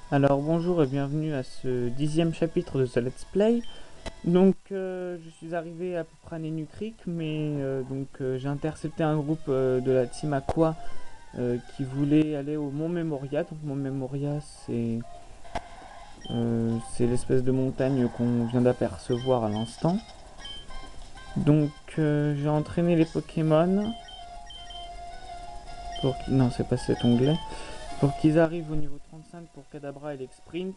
Alors bonjour et bienvenue à ce 10e chapitre de ce Let's Play. Donc je suis arrivé à peu près à Nenu Creek, mais j'ai intercepté un groupe de la team Aqua qui voulait aller au Mont Memoria. Donc Mont Memoria c'est l'espèce de montagne qu'on vient d'apercevoir à l'instant. Donc j'ai entraîné les Pokémon Non, c'est pas cet onglet. Pour qu'ils arrivent au niveau 35 pour Kadabra et l'Exprint.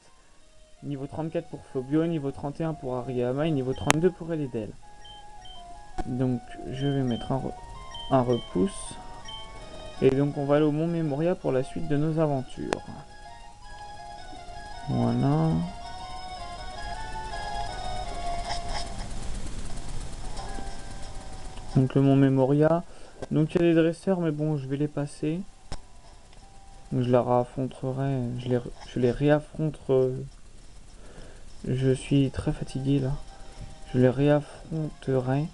Niveau 34 pour Flobio, niveau 31 pour Ariyama et niveau 32 pour Eledel. Donc je vais mettre un repousse. Et donc on va aller au Mont Memoria pour la suite de nos aventures. Voilà. Donc le Mont Memoria. Donc il y a des dresseurs mais bon je vais les passer. Donc, je les réaffronterai. Je les réaffronterai. Je suis très fatigué là. Je les réaffronterai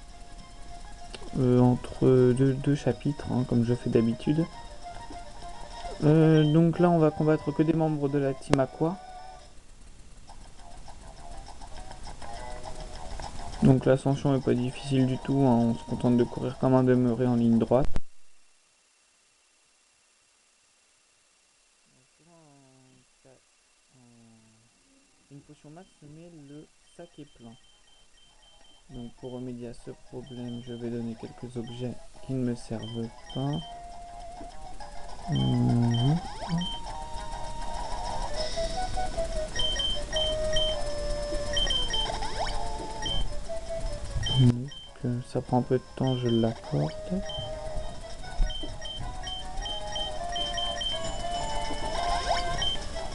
entre deux chapitres, hein, comme je fais d'habitude. Donc là on va combattre que des membres de la team Aqua. Donc l'ascension est pas difficile du tout, hein, on se contente de courir comme un demeuré en ligne droite. Une potion max mais le sac est plein. Donc pour remédier à ce problème, je vais donner quelques objets qui ne me servent pas. Mmh. Donc ça prend un peu de temps, je l'accorde.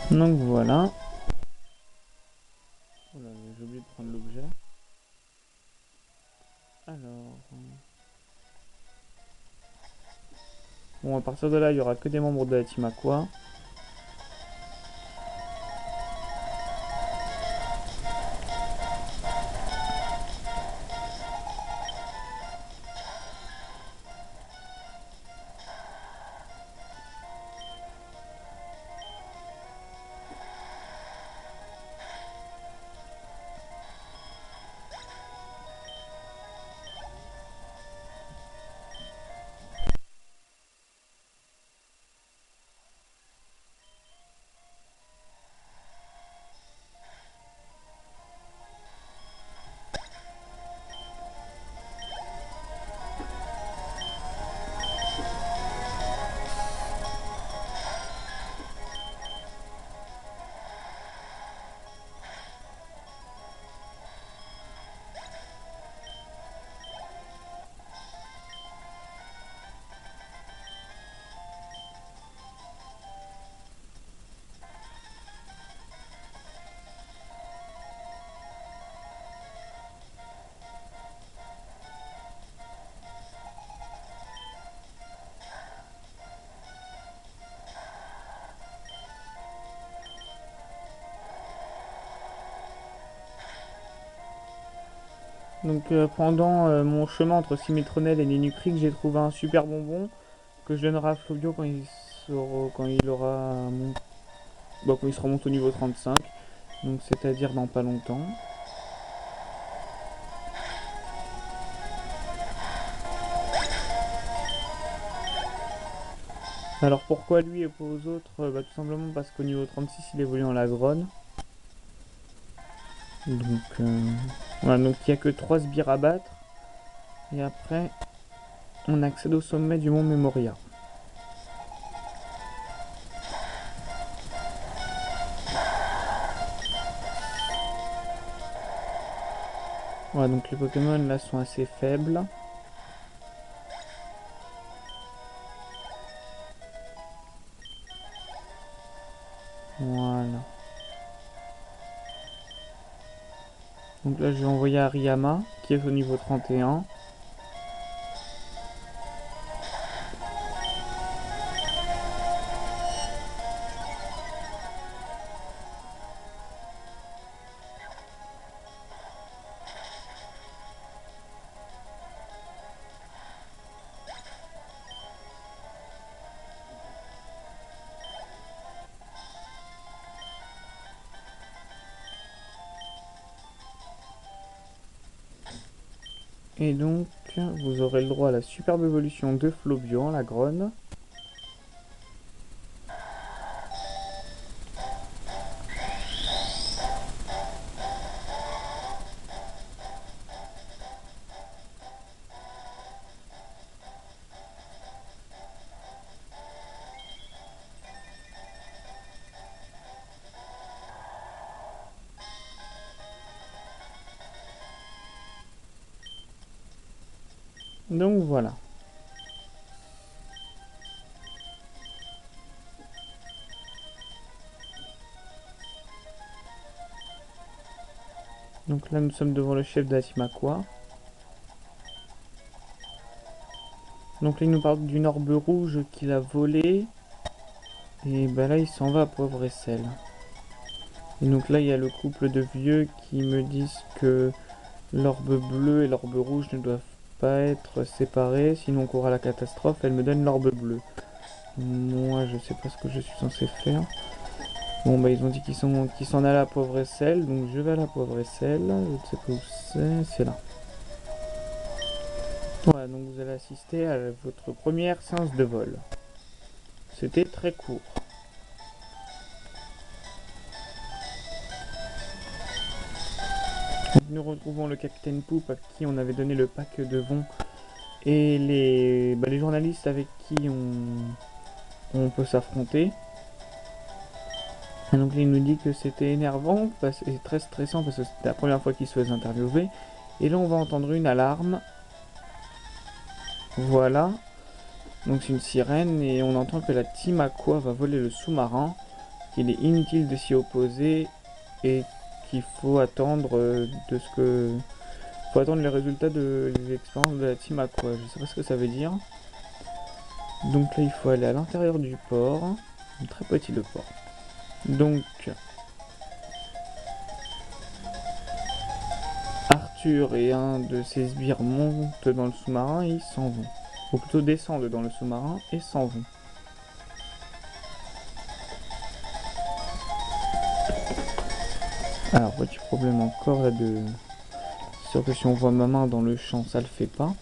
Donc voilà. Voilà, j'ai oublié de prendre l'objet. Alors. Bon, à partir de là, il y aura que des membres de la team Aqua. Donc pendant mon chemin entre Symmetronel et Nenu Creek, j'ai trouvé un super bonbon que je donnerai à Flovio quand il se remonte au niveau 35. Donc c'est-à-dire dans pas longtemps. Alors pourquoi lui et pas aux autres? Tout simplement parce qu'au niveau 36 il évolue en Lagrone. Donc voilà, donc il n'y a que 3 sbires à battre. Et après on accède au sommet du mont Memoria. Voilà, donc les Pokémon là sont assez faibles. Voilà. Donc là je vais envoyer Ariyama qui est au niveau 31. Et donc, vous aurez le droit à la superbe évolution de Flobio, la Gronne. Donc voilà. Donc là, nous sommes devant le chef de la team Aqua. Donc là, il nous parle d'une orbe rouge qu'il a volée. Et bah là, il s'en va, pauvre Essel. Et donc là, il y a le couple de vieux qui me disent que l'orbe bleue et l'orbe rouge ne doivent pas être séparées, sinon on courra la catastrophe. Elle me donne l'orbe bleue. Moi, je sais pas ce que je suis censé faire. Bon, bah, ils ont dit qu'ils s'en allaient à la pauvre Essel, donc je vais à la pauvre Essel. Je ne sais pas où c'est là. Voilà, donc vous allez assister à votre première séance de vol. C'était très court. Donc, nous retrouvons le capitaine Poop à qui on avait donné le pack de vent et les journalistes avec qui on peut s'affronter. Et donc là, il nous dit que c'était énervant et très stressant parce que c'était la première fois qu'il se faisait interviewer. Et là, on va entendre une alarme. Voilà. Donc c'est une sirène et on entend que la team Aqua va voler le sous-marin, qu'il est inutile de s'y opposer et qu'il faut attendre faut attendre les résultats de l'expérience de la team Aqua. Je sais pas ce que ça veut dire. Donc là, il faut aller à l'intérieur du port. Très petit le port. Donc Arthur et un de ses sbires montent dans le sous-marin et ils s'en vont. Ou plutôt descendent dans le sous-marin et s'en vont. Alors, petit problème encore là de... C'est sûr que si on voit ma main dans le champ, ça le fait pas.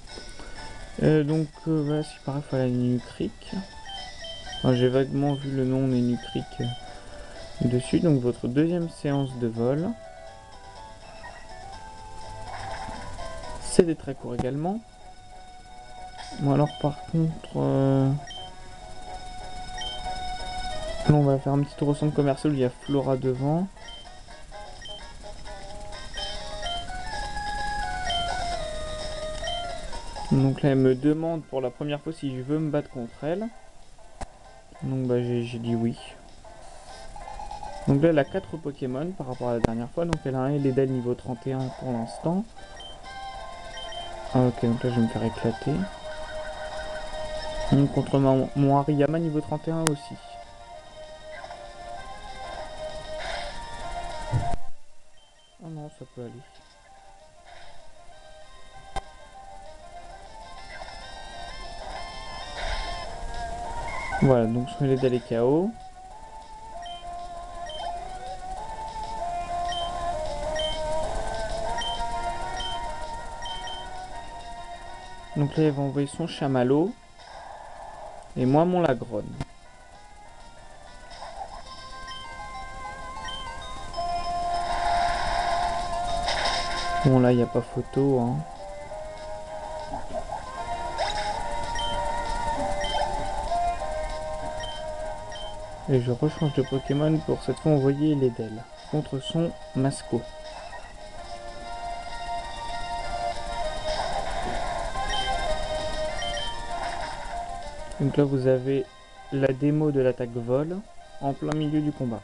Donc voilà, si pareil, il faut aller à Nenu Creek. Enfin, j'ai vaguement vu le nom Nenu Creek dessus. Donc votre deuxième séance de vol. C'était très court également. Bon alors par contre... Là on va faire un petit tour au centre commercial où il y a Flora devant. Donc là elle me demande pour la première fois si je veux me battre contre elle. Donc bah j'ai dit oui. Donc là elle a 4 Pokémon par rapport à la dernière fois. Donc elle a un Eledel niveau 31 pour l'instant. Ah, ok, donc là je vais me faire éclater. Donc contre mon Hariyama niveau 31 aussi. Oh non, ça peut aller. Voilà, donc son Eledel est KO. Donc là, elle va envoyer son chamallow. Et moi, mon Lagronne. Bon, là, il n'y a pas photo. Hein. Et je rechange de Pokémon pour cette fois envoyer Eledel contre son Masco. Donc là, vous avez la démo de l'attaque vol en plein milieu du combat.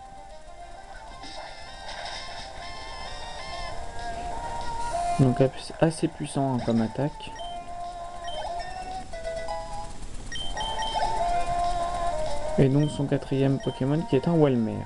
Donc assez puissant hein, comme attaque. Et donc son quatrième Pokémon qui est un Walmer.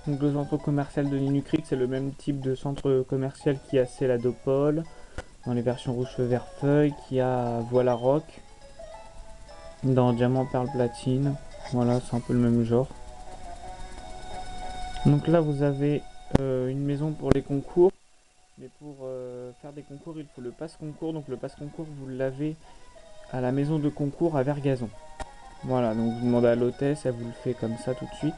Donc le centre commercial de Nilukrit, c'est le même type de centre commercial qu'il y a Céladopole, dans les versions rouge feu vert feuille, qu'il y a Voilà Rock, dans Diamant Perle Platine. Voilà, c'est un peu le même genre. Donc là vous avez une maison pour les concours. Mais pour faire des concours, il faut le passe concours. Donc le passe concours, vous l'avez à la maison de concours à Vergazon. Voilà, donc vous demandez à l'hôtesse, elle vous le fait comme ça tout de suite.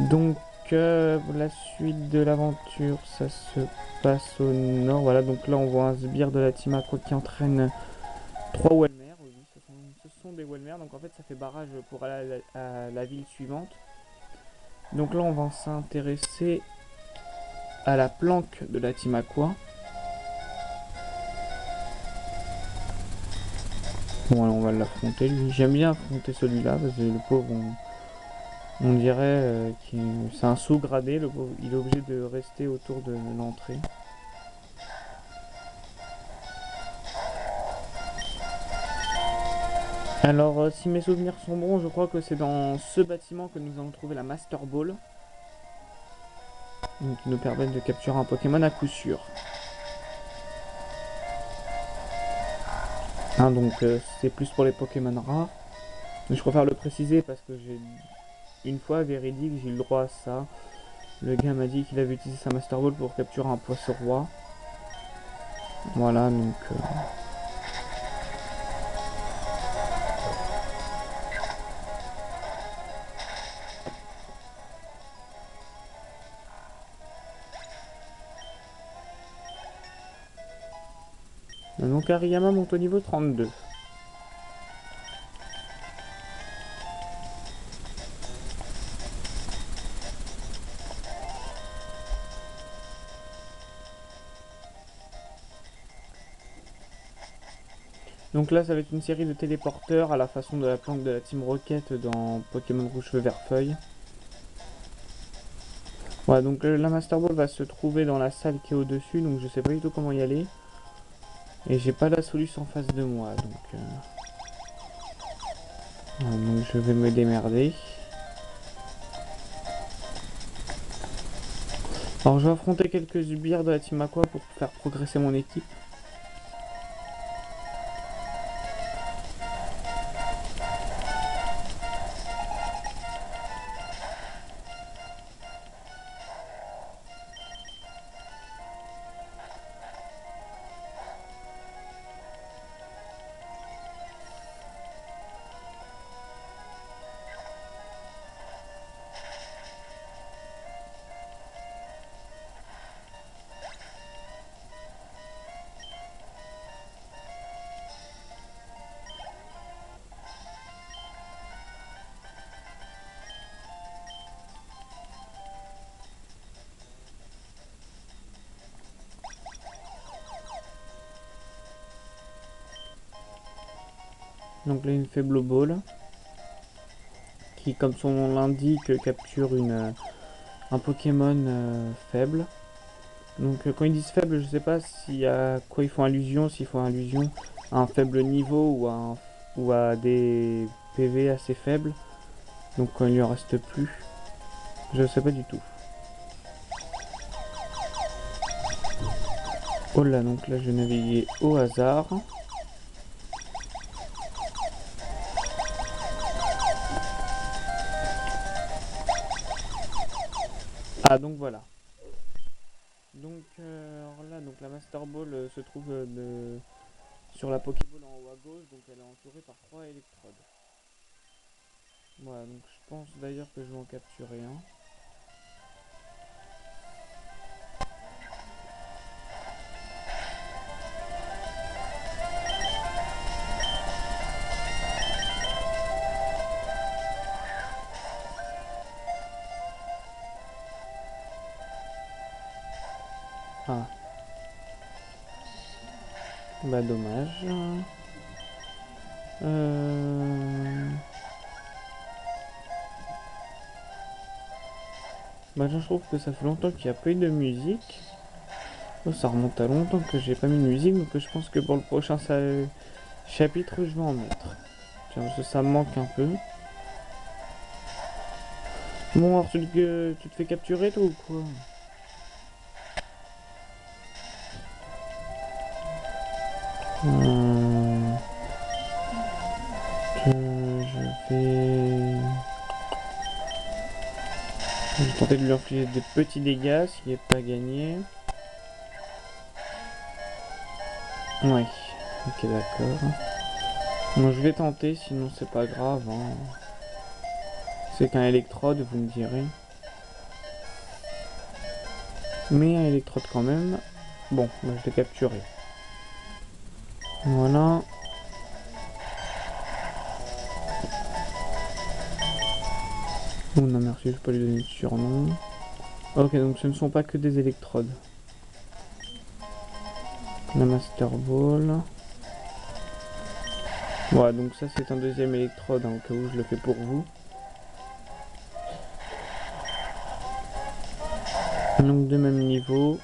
Donc la suite de l'aventure, ça se passe au nord. Voilà, donc là on voit un sbire de la Team Aqua qui entraîne 3 Welmer. Oui, ce sont des Welmer, donc en fait ça fait barrage pour aller à la ville suivante. Donc là on va s'intéresser à la planque de la Team Aqua. Bon, alors on va l'affronter lui. J'aime bien affronter celui-là parce que le pauvre, on dirait que c'est un sous-gradé. Le pauvre, il est obligé de rester autour de l'entrée. Alors, si mes souvenirs sont bons, je crois que c'est dans ce bâtiment que nous allons trouver la Master Ball. Donc, qui nous permet de capturer un Pokémon à coup sûr. Hein, donc, c'est plus pour les Pokémon rares. Mais je préfère le préciser parce que j'ai une fois véridique, j'ai eu le droit à ça. Le gars m'a dit qu'il avait utilisé sa Master Ball pour capturer un poisson roi. Voilà, donc... Donc Ariyama monte au niveau 32. Donc là ça va être une série de téléporteurs à la façon de la planque de la Team Rocket dans Pokémon Rouge Feu Vert Feuille. Voilà, donc la Master Ball va se trouver dans la salle qui est au-dessus, donc je sais pas du tout comment y aller. Et j'ai pas la solution en face de moi, donc je vais me démerder. Alors je vais affronter quelques sbires de la Team Aqua pour faire progresser mon équipe. Donc là une faible ball qui, comme son nom l'indique, capture un Pokémon faible. Donc quand ils disent faible, je sais pas si à quoi ils font allusion, s'ils font allusion à un faible niveau ou à des PV assez faibles. Donc quand il lui en reste plus, je sais pas du tout. Oh là, donc là je vais naviguer au hasard. Ah donc voilà. Donc alors là, donc la Master Ball se trouve sur la Pokéball en haut à gauche, donc elle est entourée par 3 électrodes. Voilà, donc je pense d'ailleurs que je vais en capturer un. Ah, bah dommage. Bah je trouve que ça fait longtemps qu'il n'y a pas eu de musique. Oh, ça remonte à longtemps que j'ai pas mis de musique, donc je pense que pour le prochain chapitre je vais en mettre. Tiens, parce que ça me manque un peu. Bon, alors tu te fais capturer toi ou quoi? Hum, je vais tenter de lui infliger des petits dégâts s'il n'est pas gagné. Ouais, ok d'accord. Bon, je vais tenter, sinon c'est pas grave, hein. C'est qu'un électrode, vous me direz. Mais un électrode quand même. Bon, bah, je l'ai capturé. Voilà. Oh non merci, je vais pas lui donner de surnom. Ok, donc ce ne sont pas que des électrodes. La Master Ball. Voilà, donc ça c'est un deuxième électrode, hein, au cas où je le fais pour vous. Donc de même niveau.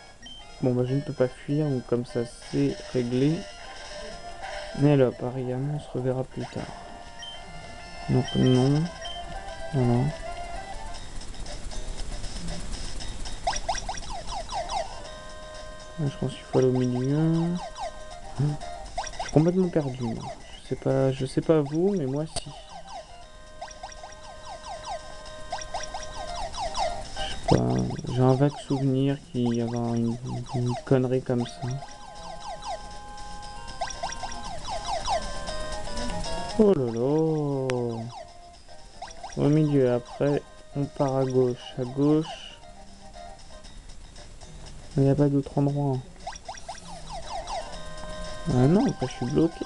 Bon bah je ne peux pas fuir, donc comme ça c'est réglé. Mais là, apparemment on se reverra plus tard. Donc non. Voilà. Là, je pense qu'il faut aller au milieu. Je suis complètement perdu, moi. Je sais pas vous, mais moi si. Je sais pas, j'ai un vague souvenir qu'il y avait une connerie comme ça. Oh là là. Au milieu, après, on part à gauche. À gauche, il n'y a pas d'autre endroit. Ah non, après je suis bloqué.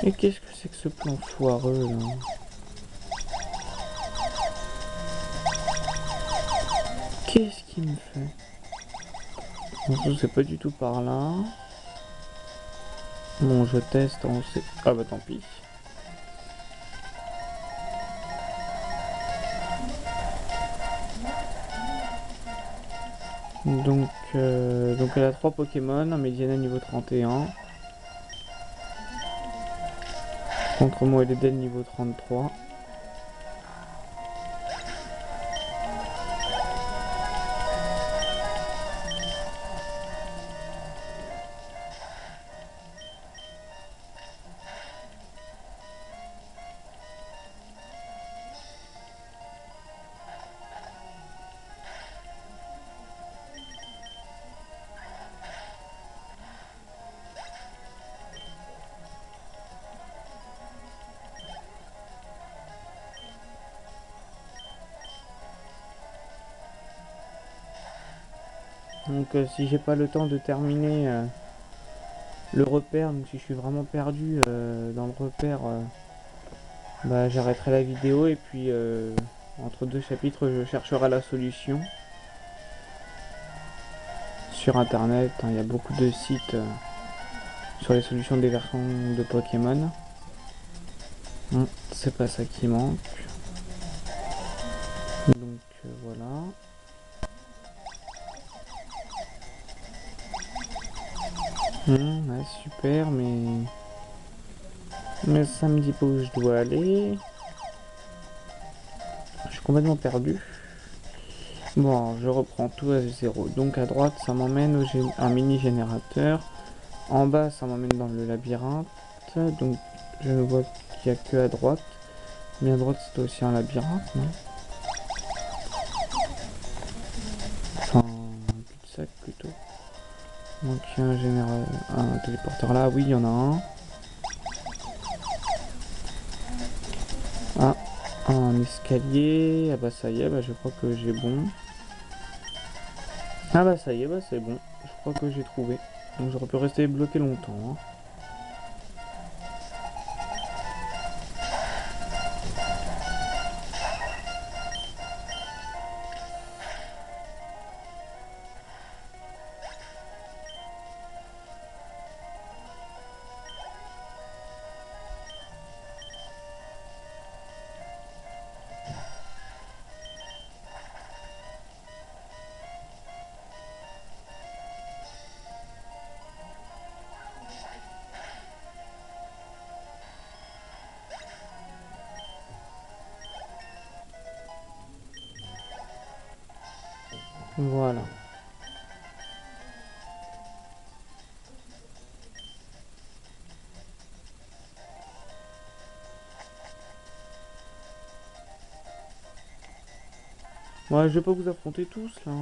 Et qu'est-ce que c'est que ce plan foireux là? Qu'est-ce qu'il me fait? Bon, c'est pas du tout par là. Bon, je teste, on sait. Ah bah tant pis. Donc elle a 3 Pokémon, un Mediana niveau 31. Contre moi et Dedel niveau 33. Donc si j'ai pas le temps de terminer le repère, donc si je suis vraiment perdu dans le repère, bah j'arrêterai la vidéo et puis entre deux chapitres je chercherai la solution sur internet, hein. Il y a beaucoup de sites sur les solutions des versions de Pokémon. C'est pas ça qui manque. Donc voilà. Ouais, super, mais ça me dit pas où je dois aller. Je suis complètement perdu. Bon, je reprends tout à zéro. Donc à droite, ça m'emmène à un mini générateur. En bas, ça m'emmène dans le labyrinthe. Donc je ne vois qu'il n'y a que à droite. Mais à droite, c'est aussi un labyrinthe, non? Enfin, un cul-de-sac plutôt. Donc il y a un téléporteur là. Oui, il y en a un. Ah, un escalier. Ah bah ça y est, bah je crois que j'ai bon. Ah bah ça y est, bah c'est bon. Je crois que j'ai trouvé. Donc j'aurais pu rester bloqué longtemps, hein. Voilà. Ouais, je vais pas vous affronter tous là.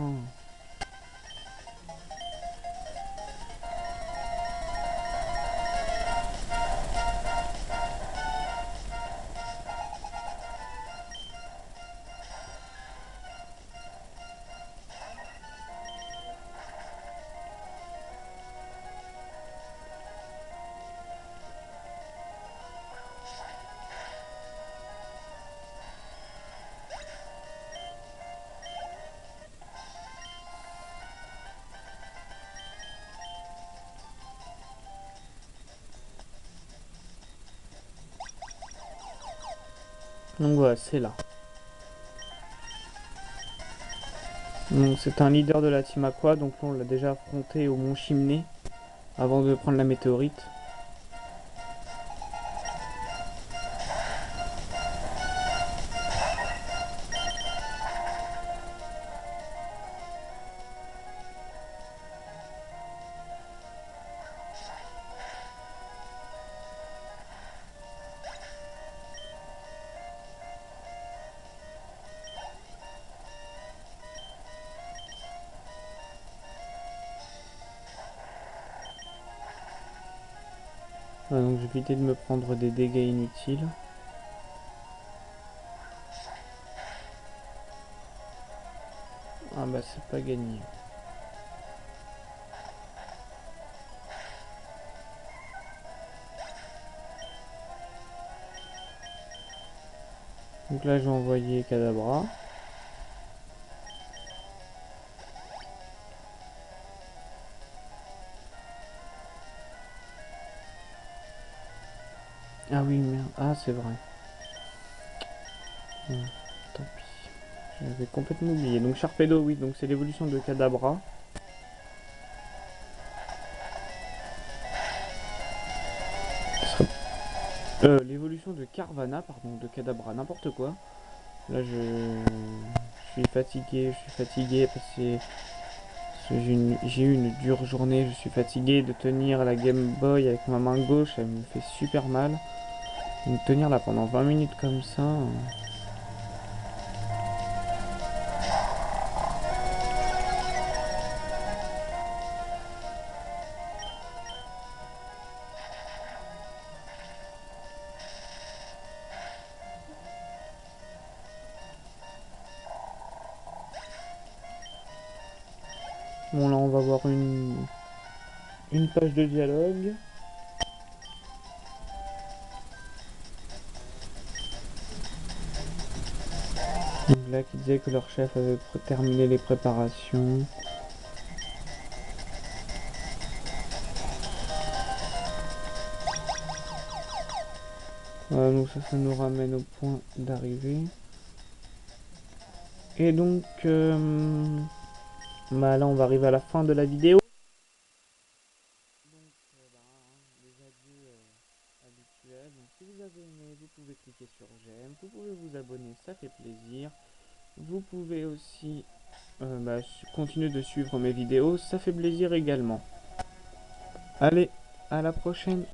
Donc voilà, c'est là. Donc c'est un leader de la team Aqua, donc là on l'a déjà affronté au Mont Chimney avant de prendre la météorite. Ouais, donc je vais éviter de me prendre des dégâts inutiles. Ah bah c'est pas gagné. Donc là je vais envoyer Kadabra. Ah oui merde, ah c'est vrai. Bon, tant pis. J'avais complètement oublié. Donc Sharpedo, oui, donc c'est l'évolution de Kadabra. L'évolution de Carvana, pardon, de Kadabra, n'importe quoi. Là je suis fatigué parce que j'ai eu une dure journée, je suis fatigué de tenir la Game Boy avec ma main gauche, elle me fait super mal. Donc tenir là pendant 20 minutes comme ça. Bon là on va voir une page de dialogue. Donc là qui disait que leur chef avait terminé les préparations. Voilà, donc ça nous ramène au point d'arrivée. Et donc bah là on va arriver à la fin de la vidéo. Donc les adieux habituels. Donc si vous avez aimé, vous pouvez cliquer sur j'aime, vous pouvez vous abonner, ça fait plaisir. Vous pouvez aussi continuer de suivre mes vidéos, ça fait plaisir également. Allez, à la prochaine.